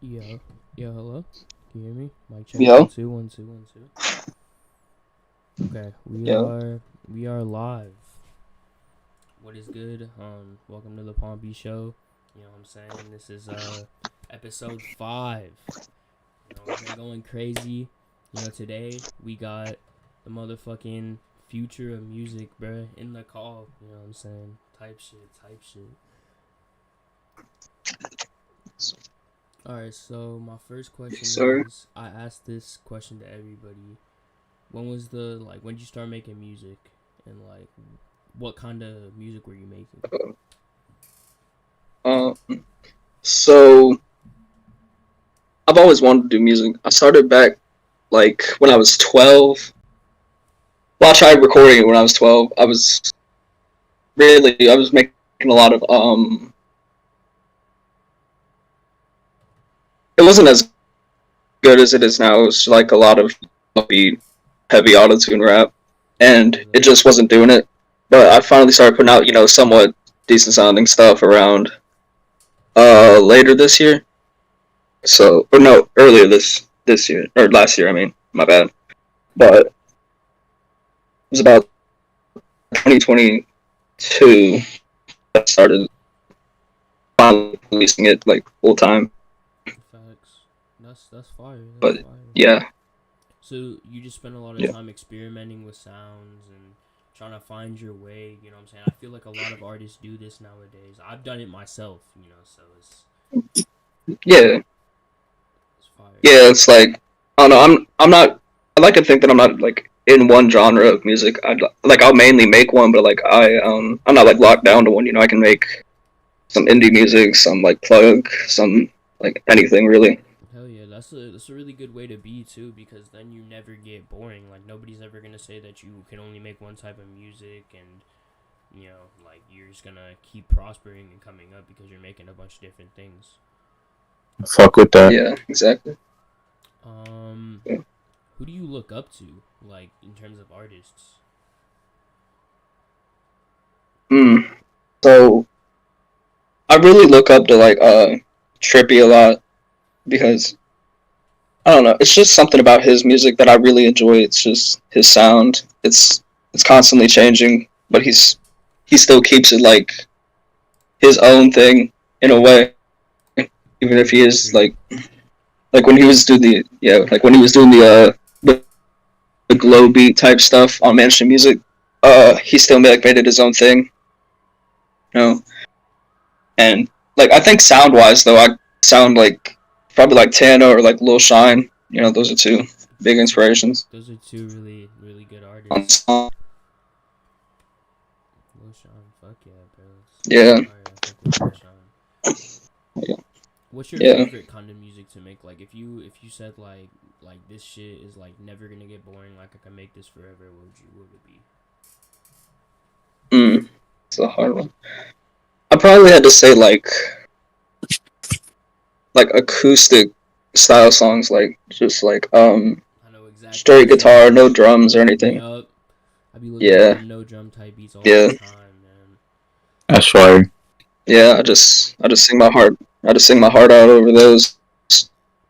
Yo, hello. Can you hear me? Mic check Yo, 1 2 1 2 1 2. Okay, we yo, are we are live. What is good? Welcome to the Pompy show. You know what I'm saying? This is episode 5. You know, we've been going crazy. You know, today we got the motherfucking future of music, bruh, in the call. You know what I'm saying? Type shit. Alright, so my first question sir. is I asked this question to everybody. When did you start making music, and like what kind of music were you making? Um, so I've always wanted to do music. I started back like when I was 12. Well, I tried recording it when I was 12. I was making a lot of It wasn't as good as it is now. It was like a lot of upbeat, heavy auto-tune rap, I and feel it that. just wasn't doing it. But I finally started putting out, somewhat decent sounding stuff around later this year. So, or no, earlier this year or last year. I mean, my bad. But it was about 2022 I started finally releasing it like full time. Facts. That's fire. That's But fire. yeah, So you just spend a lot of yeah, time experimenting with sounds and trying to find your way. You know what I'm saying? I feel like a lot of artists do this nowadays. I've done it myself. You know, so yeah, it's fire. yeah. It's like I don't know. I'm not. I like to think that I'm not like in one genre of music. I'll mainly make one, but I'm not like locked down to one. I can make some indie music, some like plug, some like anything really. Hell yeah, that's a really good way to be too, because then you never get boring. Like nobody's ever gonna say that you can only make one type of music, and like you're just gonna keep prospering and coming up because you're making a bunch of different things. Fuck with that. Yeah, exactly. Um, Yeah. who do you look up to, like in terms of artists? Mm. So I really look up to like Trippy a lot because I don't know. It's just something about his music that I really enjoy. It's just his sound. It's constantly changing, but he still keeps it like his own thing in a way. Even if he Yeah, I is agree. like when he was doing the glow beat type stuff on mainstream music, he still made it his own thing. You know, and like I think sound wise though, I sound like probably like Tano or like Lil Shine. Those are two big inspirations Those are two really really good on artists. song. Lil Sean, fuck yeah, bro. That's Yeah, fire. I fuck with Lil Sean. yeah, What's your yeah. favorite kind of music to make? Like if you said like this shit is like never gonna get boring, like I can make this forever, what would it be? It's a hard one. I probably had to say like acoustic style songs, like just like I know exactly straight what you guitar, no mean. drums or anything. Yup. I be looking for Yeah, them no drum type beats all the yeah, time, man. That's fire. yeah. I just sing my heart. I just sing my heart out over those.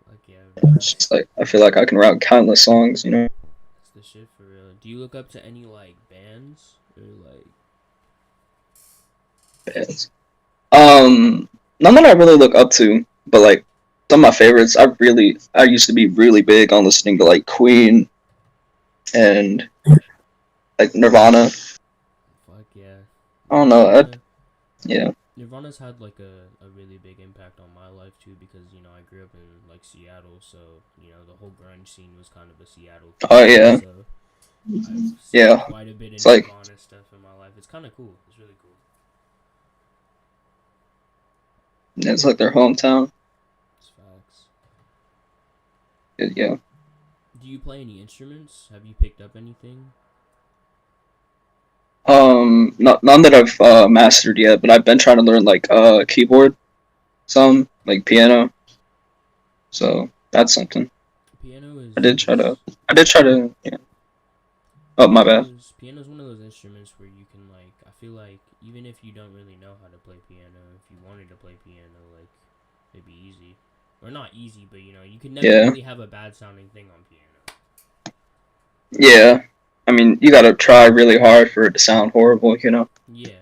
Like yeah, bro. It's just like I feel like I can rap countless songs. That's the shit for real. Do you look up to any like bands or like Bands. None that I really look up to, but like some of my favorites. I used to be really big on listening to like Queen and like Nirvana. fuck yeah. I don't know. Yeah. Nirvana's had like a really big impact on my life too, because I grew up in like Seattle, so the whole grunge scene was kind of a Seattle Oh thing. yeah. So I've seen Yeah. quite a bit of It's like Nirvana stuff in my life. It's kind of cool. It's really cool. it's like their hometown. It's facts. Yeah. Do you play any instruments? Have you picked up anything? None that I've mastered yet, but I've been trying to learn like keyboard, some like piano. So that's something. Piano I is did try is to. I did try to. Yeah. Oh my bad. piano's one of those instruments where you can like I feel like even if you don't really know how to play piano, if you wanted to play piano, like it'd be easy. or not easy, but you know, you can never Yeah. really have a bad sounding thing on piano. Yeah. I mean, you gotta try really hard for it to sound horrible, you know? Yeah.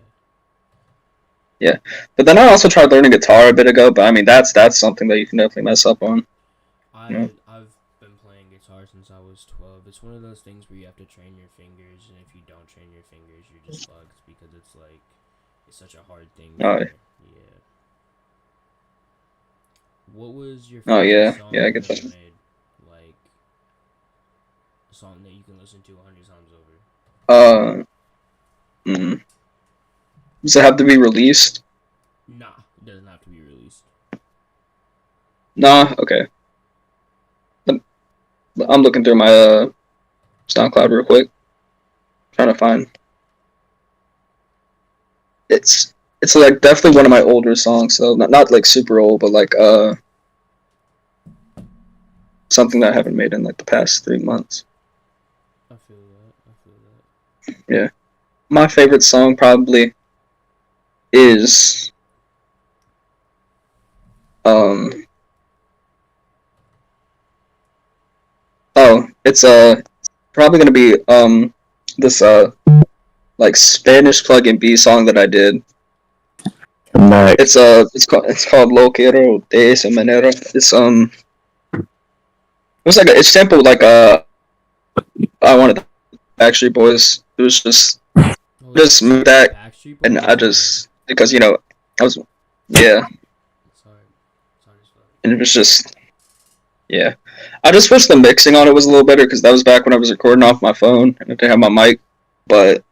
Yeah. But then I also tried learning guitar a bit ago, but I mean, that's something that you can definitely mess up on. You know? I've been playing guitar since I was 12. It's one of those things where you have to train your fingers, and if you don't train your fingers, you're just fucked because it's like it's such a hard thing Oh, for yeah. What was your oh favorite yeah. song Yeah, I you get ever that. made? Like a song that you can listen to 100 times over. Uh, mm, does it have to be released? Nah, it doesn't have to be released. Nah, okay. I'm looking through my SoundCloud real quick, trying to find. It's like definitely one of my older songs, so not like super old, but like something that I haven't made in like the past 3 months. I feel that. I feel that. Yeah, my favorite song probably is um it's probably gonna be this like Spanish plug-in B song that I did. Next. It's called Lo Quiero de esa manera. It's like it's sampled like I wanted the Backstreet Boys. It was Oh, just it's that, Backstreet and Boys. I That's hard. just because I was yeah, It's hard. It's hard as fuck. and it was just yeah. I just wish the mixing on it was a little better because that was back when I was recording off my phone and I didn't have my mic. But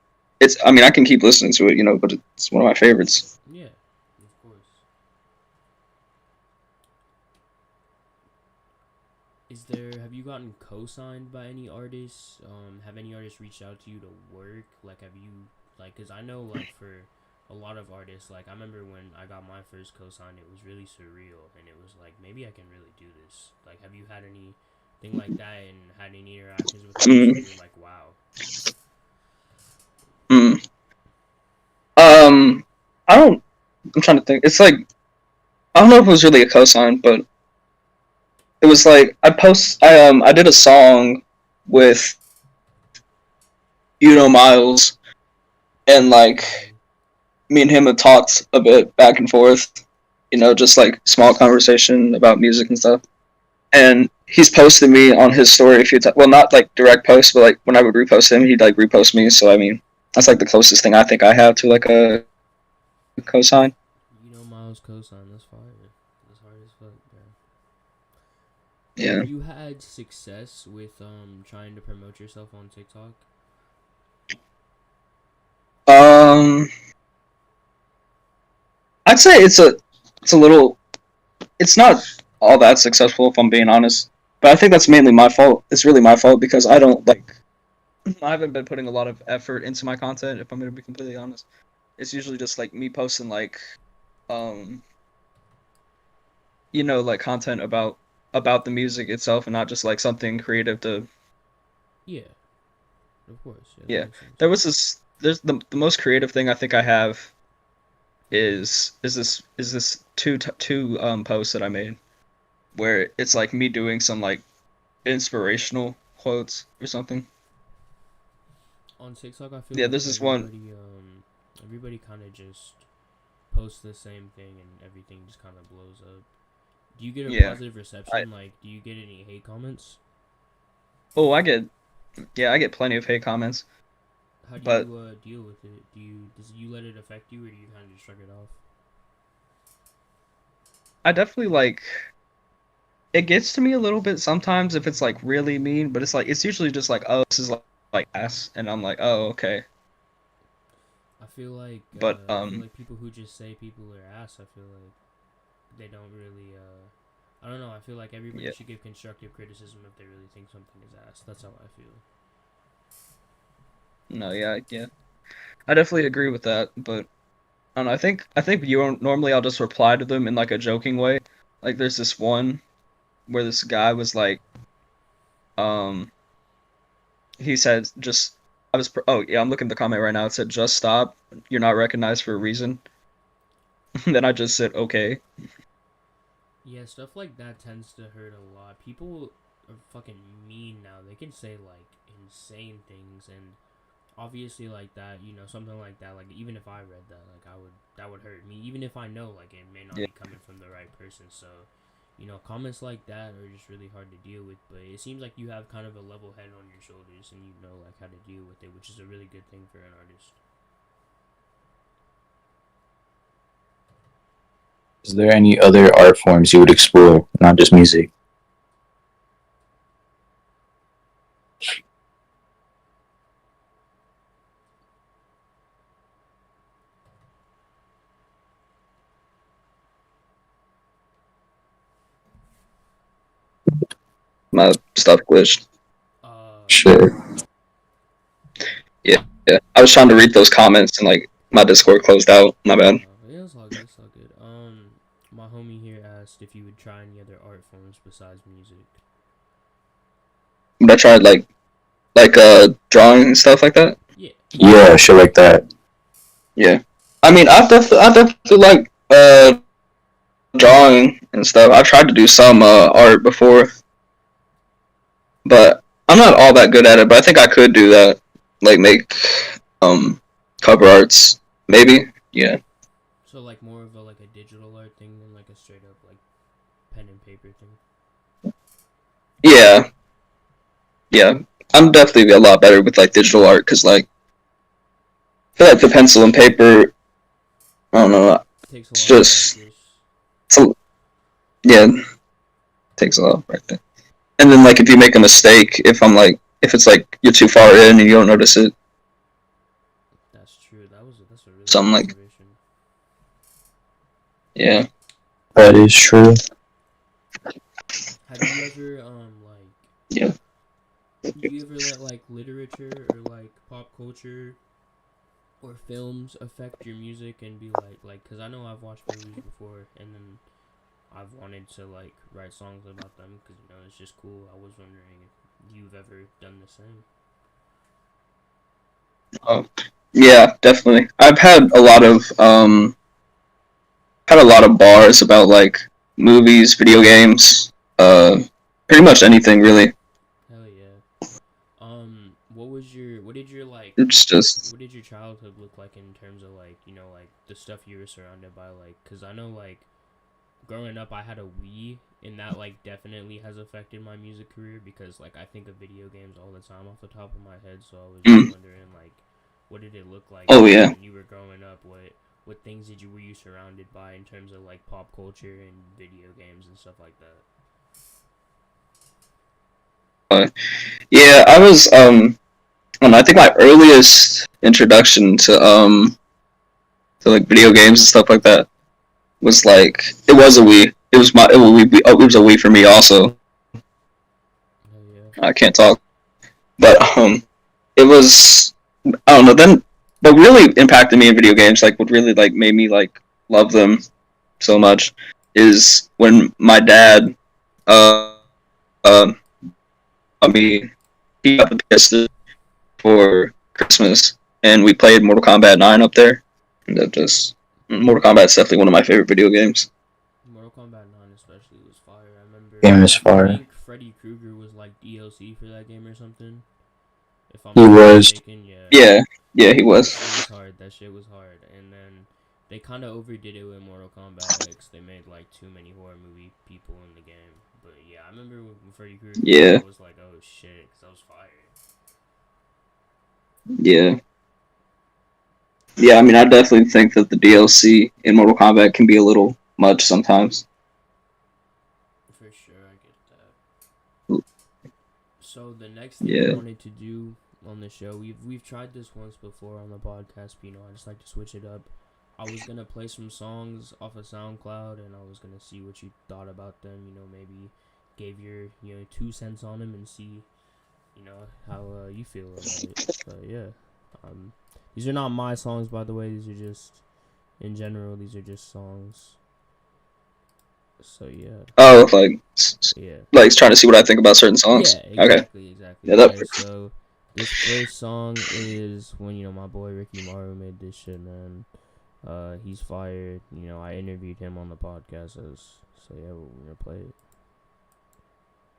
I mean I can keep listening to it, but it's one of my favorites. Yeah, of course. Have you gotten co-signed by any artists? Have any artists reached out to you to work? Like, have you, like, cause I know, like, for a lot of artists, like, I remember when I got my first co-sign, it was really surreal, and it was like, maybe I can really do this. Like, have you had anything like that, and had any interactions with artists where Mm, you're like, wow? mm. I don't. I'm trying to think. It's like I don't know if it was really a cosign, but it was like I did a song with Miles, and like me and him had talked a bit back and forth, just like small conversation about music and stuff. And he's posted me on his story a few times. Well, not like direct posts, but like when I would repost him, he'd like repost me. So I mean, that's like the closest thing I think I have to like a cosign. Miles co-sign, that's fire. That's hard as fuck, bro. Yeah. Have you had success with trying to promote yourself on TikTok? Um, I'd say it's a little. It's not all that successful if I'm being honest, but I think that's mainly my fault. It's really my fault because I don't like. I haven't been putting a lot of effort into my content. If I'm gonna be completely honest, it's usually just like me posting like, um, like content about the music itself and not just like something creative to. Yeah, of course. Yeah, that Yeah, makes sense. there's the most creative thing I think I have is this two posts that I made where it's like me doing some like inspirational quotes or something. On TikTok, I feel Yeah, like there's this one. everybody kind of just posts the same thing and everything just kind of blows up. Do you get a Yeah, positive I reception? Like, do you get any hate comments? oh I get plenty of hate comments, How do but you deal with it? Does you let it affect you, or do you kind of just shrug it off? I definitely like it gets to me a little bit sometimes if it's like really mean, but it's usually just like, oh, this is like ass, and I'm like, oh, okay. But I feel like people who just say people are ass. I feel like they don't really. I don't know. I feel like everybody yeah, should give constructive criticism if they really think something is ass. That's how I feel. no, yeah, I definitely agree with that, but I don't know. I think normally I'll just reply to them in like a joking way. Like there's this one where this guy was like, um, he said just oh yeah, I'm looking at the comment right now. It said just stop. You're not recognized for a reason. Then I just said okay. Yeah, stuff like that tends to hurt a lot. People are fucking mean now. They can say like insane things, and obviously like that, something like that. Like even if I read that, like that would hurt me. Even if I know like it may not Yeah. be coming from the right person. So, comments like that are just really hard to deal with. But it seems like you have kind of a level head on your shoulders, and you know like how to deal with it, which is a really good thing for an artist. Is there any other art forms you would explore, not just music? My stuff glitched. Sure. Yeah, I was trying to read those comments and like my Discord closed out. My bad. Yeah, it's all good. It's all good. My homie here asked if you would try any other art forms besides music. But I tried like drawing and stuff like that. Yeah. Yeah, shit like that. Yeah, I mean, I definitely like drawing and stuff. I tried to do some art before, but I'm not all that good at it. But I think I could do that, like make cover arts, maybe. Yeah. So like more of a digital art thing than like a straight up like pen and paper thing. Yeah, yeah. I'm definitely a lot better with like digital art because like I feel like the pencil and paper. I don't know. It takes a It's lot of just practice. yeah, takes a lot right there. And then like if you make a mistake, if it's like you're too far in and you don't notice it, That's true. That's a really something good like observation. yeah. That is true. Have you ever Yeah. do you ever let like literature or like pop culture or films affect your music and be like because I know I've watched movies before and then I've wanted to like write songs about them because it's just cool. I was wondering if you've ever done the same. Yeah, definitely. I've had a lot of bars about like movies, video games, pretty much anything really. Hell yeah. What did your like It's just what did your childhood look like in terms of like like the stuff you were surrounded by, like because I know like growing up I had a Wii and that like definitely has affected my music career because like I think of video games all the time off the top of my head, so I was just wondering like what did it look like oh yeah. when you were growing up, what things were you surrounded by in terms of like pop culture and video games and stuff like that. Yeah, I was I think my earliest introduction to like video games and stuff like that was like it was a Wii. It was a Wii for me also. Hell yeah. I can't talk, but it was I don't know. Then what really impacted me in video games, like what really like made me like love them so much, is when my dad uh, uh got me he got the PS for Christmas, and we played Mortal Kombat 9 up there. And that just Mortal Kombat is definitely one of my favorite video games. Mortal Kombat 9 especially was fire. I remember Game is I fire. think Freddy Krueger was like DLC for that game or something. If I'm He not was. mistaken, yeah. Yeah, he was. It was hard. That shit was hard. And then they kind of overdid it with Mortal Kombat X. They made like too many horror movie people in the game. But yeah, I remember when Freddy Krueger Yeah. I was like, oh shit, because that was fire. Yeah. Yeah, I mean, I definitely think that the DLC in Mortal Kombat can be a little much sometimes. For sure, I get that. So the next thing Yeah. I wanted to do on the show, we've tried this once before on the podcast, but I just like to switch it up. I was gonna play some songs off of SoundCloud, and I was gonna see what you thought about them. Maybe gave your 2 cents on them and see how you feel about it. But yeah, these are not my songs, by the way. These are just in general. These are just songs. So yeah. Oh, Yeah. like trying to see what I think about certain songs. Yeah, exactly, Okay. exactly. Yeah, that. Okay, so this first song is when my boy Ricky Maru made this shit, man. He's fired. You know, I interviewed him on the podcast. So yeah, we're gonna play it.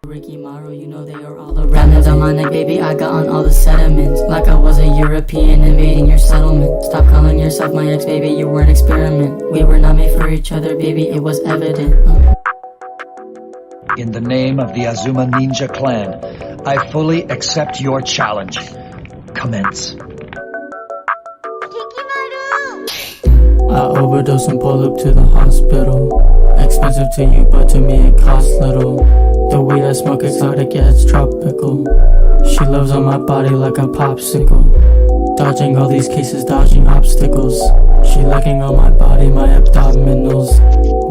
Ricky Morrow, you know they are all around. Hands on my neck, baby, I got on all the sediments. Like I was a European invading your settlement. Stop calling yourself my ex, baby, you were an experiment. We were not made for each other, baby, it was evident. In the name of the Azuma Ninja Clan, I fully accept your challenge. Commence. I overdose and pull up to the hospital. Expensive to you, but to me it costs little. The weed I smoke exotic, yeah, it's tropical. She loves on my body like a popsicle. Dodging all these cases, dodging obstacles. She licking on my body, my abdominals.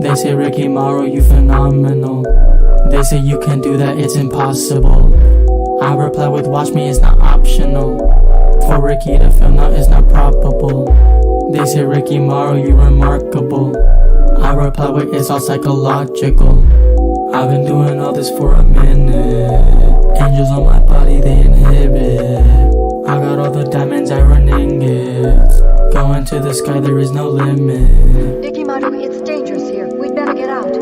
They say, Ricky Morrow, you phenomenal. They say you can't do that, it's impossible. I reply with, watch me, it's not optional. For Ricky to feel now is not probable. They say, Ricky Morrow, you remarkable. I reply with, it's all psychological. I've been doing all this for a minute. Angels on my body, they inhibit. I got all the diamonds, iron ingots. Going to the sky, there is no limit. Ricky Morrow, it's dangerous here. We'd better get out.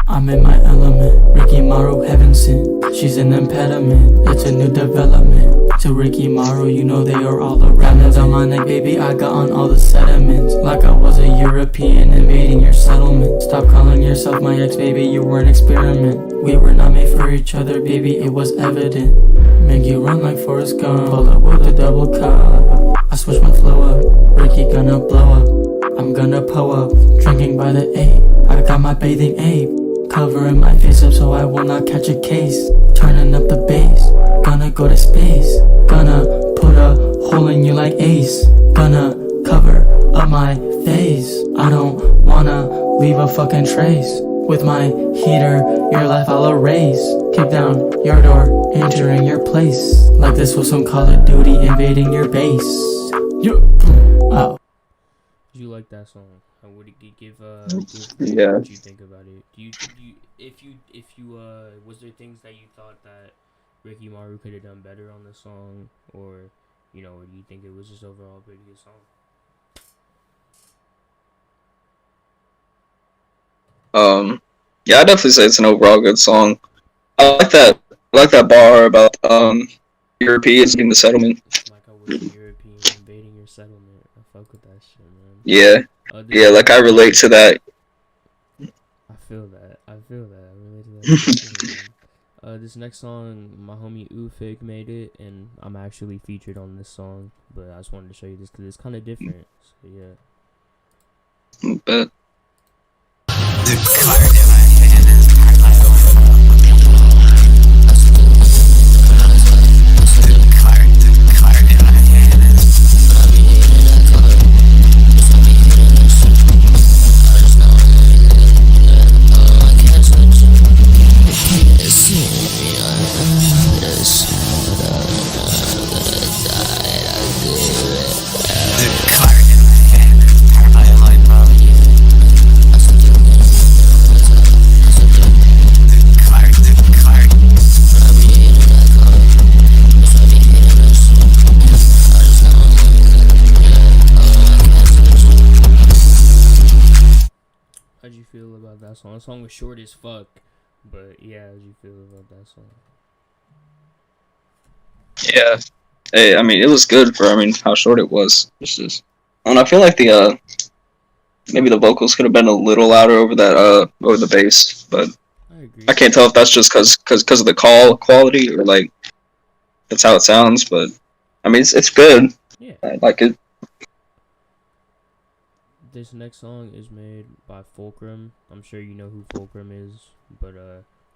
I'm in my element. Ricky Morrow, heaven sent. She's an impediment. It's a new development. To Ricky Morrow, you know they are all around. Hands on my neck, baby, I got on all the sediments. Like I was a European invading your settlement. Stop calling yourself my ex, baby, you were an experiment. We were not made for each other, baby, it was evident. Make you run like Forrest Gump. Pull up with a double cup. I switch my flow up. Ricky gonna blow up. I'm gonna pull up. Drinking by the 8. I got my bathing ape. Covering my face up so I will not catch a case. Turning up the bass. Gonna go to space. Gonna put a hole in you like Ace. Gonna cover up my face. I don't wanna leave a fucking trace. With my heater, your life I'll erase. Kick down your door, entering your place. Like this was some Call of Duty invading your base. Oh. Did you like that song? What did you give? Yeah. What did you think about it? If you was there things that you thought that Ricky Morrow could have done better on the song, or do you think it was just overall a pretty good song? Yeah, I definitely say it's an overall good song. I like that bar about Europeans in the settlement. Like I was a European invading your settlement. I fuck with that shit, man. Yeah. Yeah, like I relate to that. I feel that. I relate to that. This next song, my homie Ufig made it, and I'm actually featured on this song. But I just wanted to show you this because it's kind of different. So yeah. But The card in my hand is the card in my hand is How'd you feel about that song? The song was short as fuck, but yeah, how'd you feel about that song? yeah. Hey, I mean, it was good for how short it was. It's just, and I feel like maybe the vocals could have been a little louder over the bass, but I agree. I can't tell if that's just because of the call quality or like that's how it sounds. But I mean, it's good. Yeah. I like it. This next song is made by Fulcrum. I'm sure you know who Fulcrum is, but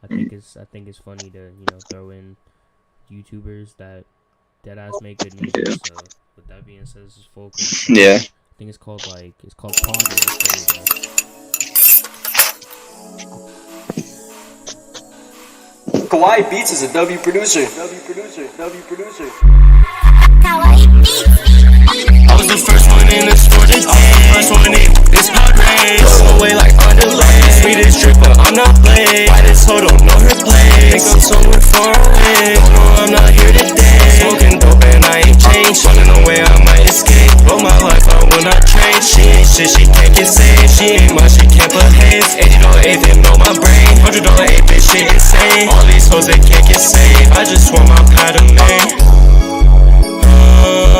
I think it's funny to throw in YouTubers that deadass make good music. Yeah. So with that being said, this is Fulcrum. So Yeah. I think it's called Progress. There you go. Kawaii Beats is a W producer. I was the first one in the store, just I was the first one in this hot race. Blow away like underlay. Sweetest dripper, I'm not played. Why this hoe don't know her place? Think I'm somewhere far away. Don't know I'm not here today. Smoking dope and I ain't changed. Running away, I might escape. But my life, I will not change. Shit. She ain't much, she can't behave. $80 they know my brain. $100 8 bitch, shit insane. All these hoes they can't get saved. I just want my pad of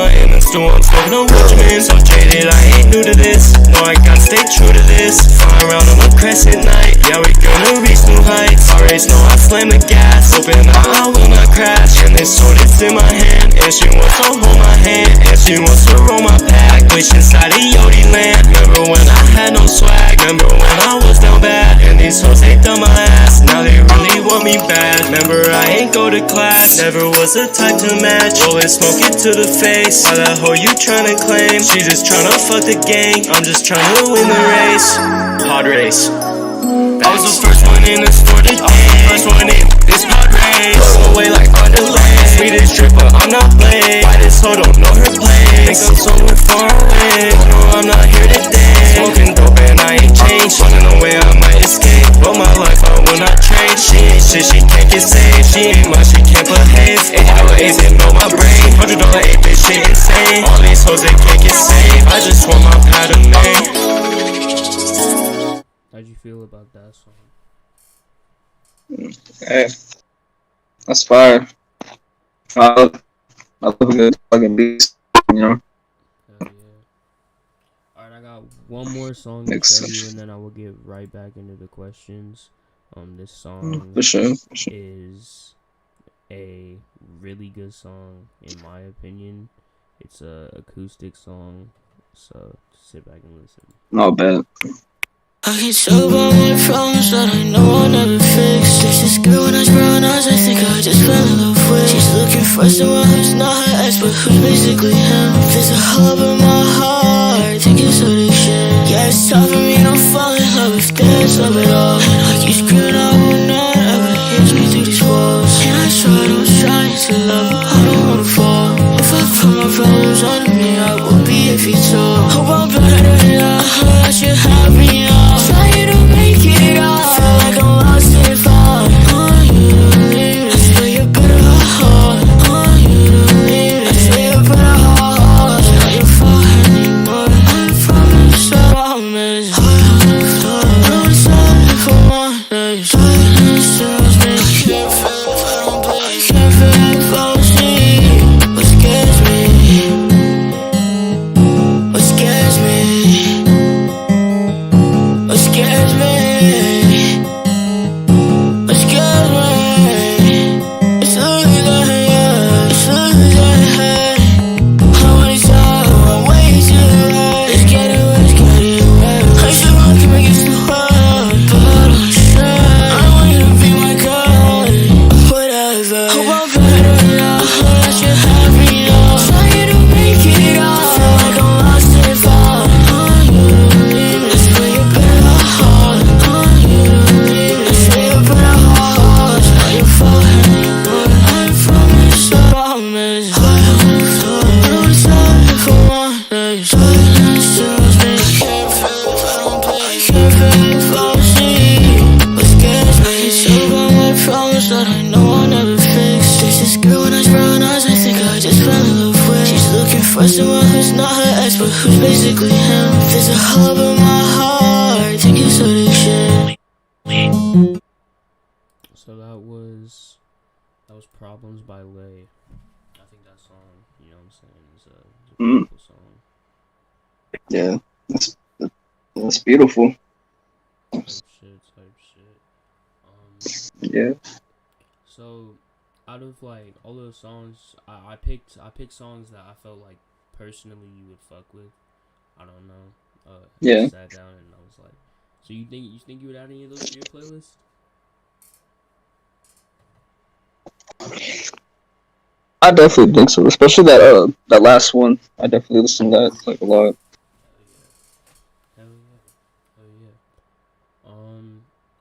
in the stool, I'm smoking on Richmond. So jaded, I ain't new to this. No, I gotta stay true to this. Flying around on a crescent night. Yeah, we gonna reach new heights. Always know I slam the gas. Hoping I will not crash. And this sword is in my hand. And she wants to hold my hand. And she wants to roll my pack. Wish inside of Yodi land. Remember when I had no swag. Remember when I was down bad. And these hoes, they done my ass. Now they really want me bad. Remember I ain't go to class. Never was the type to match. Always smoke it to the face. Why that hoe you tryna claim? She just tryna fuck the gang. I'm just tryna win the race. Hard race. I was the first one in the store today. First one in this hard race. Away like underlay. Sweetest stripper, I'm not played. Why this hoe don't know her place? Think I'm somewhere far away. No, I'm not here today. Smoking dope and I ain't changed. Running away, I might escape. But my life, I will not trade. She ain't shit, she can't get saved. She ain't much, she can't behave. $80 they know my brain. $100 8 bitch, shit insane. All these hoes, they can't get saved. I just want my pad of How'd you feel about that song? Hey, that's fire. I love a good fucking beat, you know. Hell yeah. Alright, I got one more song to Makes show you, sense. and then I will get right back into the questions. This song For sure. is a really good song, in my opinion. It's a acoustic song, so sit back and listen. Not bad. I can talk about my problems that I know I'll never fix. There's this girl with nice brown eyes, I think I just fell in love with. She's looking for someone who's not her ex, but who's basically him. There's a hub in my heart, think it's addiction. Yeah, it's tough for me to fall in love if there's love at all. And I keep screaming, I will not ever hit me through these walls. And I tried, I'm trying to love, but I don't wanna fall. If I put my problems on me, I will be if you talk. Hope I'm better now, I should have me on. Trying to make it out. Feel like I'm lost if I'm on you to leave. I swear you better hold on you to leave. I swear you better hold. It's not your fault anymore. I promise, I promise. I'm sorry for my days. Silence tells me I can't feel if I don't play. I can't feel if I don't see. What scares me? What scares me? What scares me? What scares me? It's losing, it's losing. How many times I'm way too late? It's getting wet. I should walk him against the wall, but I'm sure I want you to be my God. Whatever. Hope I'm better now. I should have me on. Trying to make it out. Feel like I'm lost if I'm on you to leave. I swear you better hold on you to leave. I swear you better hold. It's not your fault anymore. I promise, I promise. I'm sorry for my days. Silence tells me I can't feel if I don't play. I can't feel if I don't see. What scares me? I can tell by my problems that I know I'll never fix. There's this girl with nice brown eyes, I think I just fell in love with. She's looking for someone who's not her ex, but who's basically him. There's a hub in my heart, think it's addiction. So that was Problems by Lay. I think that song, you know what I'm saying, is a beautiful song. Yeah, that's beautiful. Type shit. Yeah. So out of like all those songs, I picked songs that I felt like personally you would fuck with. I don't know. Yeah. I sat down and I was like, so you think you would add any of those to your playlist? I definitely think so, especially that last one. I definitely listen to that like a lot. Hell yeah.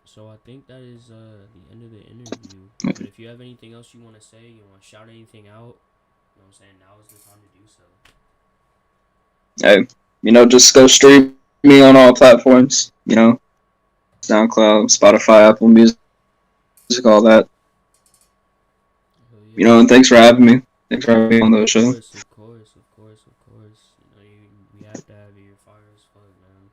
So I think that is the end of the interview. But if you have anything else you want to say, you want to shout anything out, you know what I'm saying, now is the time to do so. Hey, just go stream me on all platforms. SoundCloud, Spotify, Apple Music, all that. Yeah. And thanks for having me. Thanks for having me on the show. Of course. We have to have you. You're fire as fuck, man.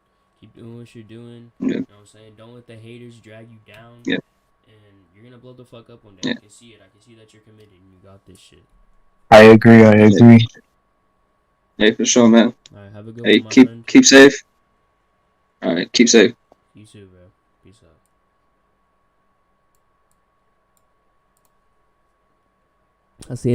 doing what you're doing. Yeah. You know what I'm saying? Don't let the haters drag you down. Yeah. And you're gonna blow the fuck up one day. Yeah. I can see it. I can see that you're committed and you got this shit. I agree. Hey, for sure, man. Alright, have a good Hey, one, my friend. keep safe. All right, keep safe. You too, bro. Peace out. I see